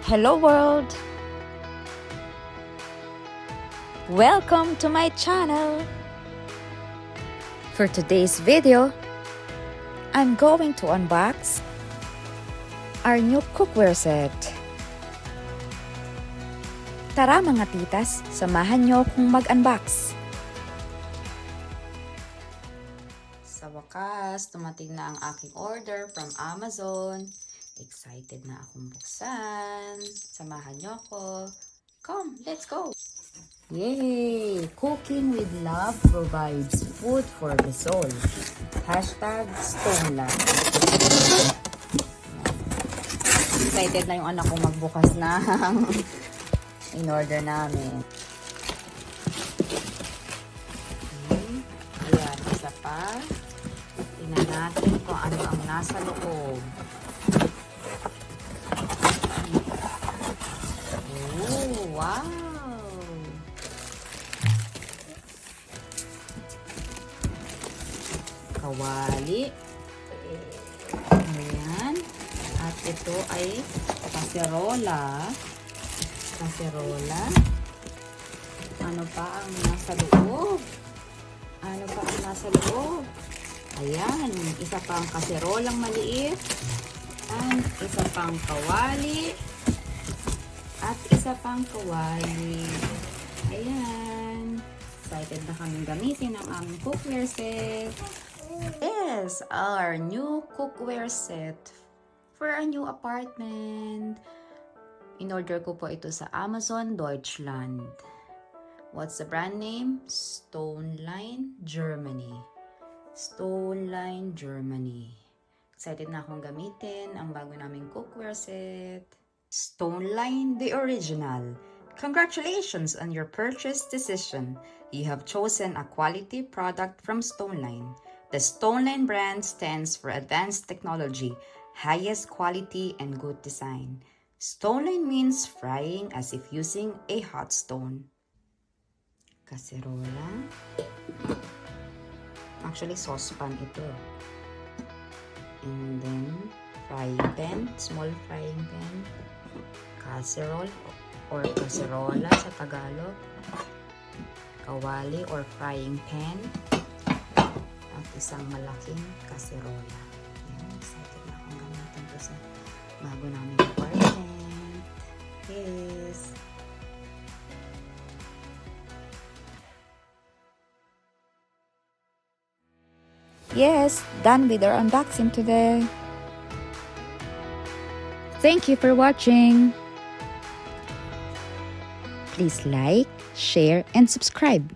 Hello world! Welcome to my channel! For today's video, I'm going to unbox our new cookware set. Tara mga titas, samahan niyo akong mag-unbox. Sa wakas, tumating na ang aking order from Amazon. Excited na akong buksan. Samahan niyo ako. Come, let's go! Yay! Cooking with love provides food for the soul. #StoneLand. Excited na yung anak ko magbukas na in-order namin. Ayan, isa pa. Tingnan natin kung ano ang nasa loob. Oh, wow! Kawali. Ayan. At ito ay kaserola. Kaserola. Ano pa ang nasa loob? Ano pa ang nasa loob? Ayan. Isa pang kaserolang maliit. And isa pang kawali. At isa pang kawali. Ayan. Excited na kaming gamitin ang aming cookware set. Yes, our new cookware set for a new apartment. In-order ko po ito sa Amazon, Deutschland. What's the brand name? StoneLand, Germany. StoneLand, Germany. Excited na akong gamitin ang bago naming cookware set. StoneLand, the original. Congratulations on your purchase decision. You have chosen a quality product from StoneLand. The StoneLand brand stands for advanced technology, highest quality, and good design. StoneLand means frying as if using a hot stone. Kaserola. Actually, saucepan ito. And then, frying pan, small frying pan. Casserole or caserola sa Tagalog. Kawali or frying pan. At isang malaking kaserola. Ayan, excited na akong gamitin ito sa bago namin apartment. Yes! Yes, done with our unboxing today. Thank you for watching. Please like, share, and subscribe.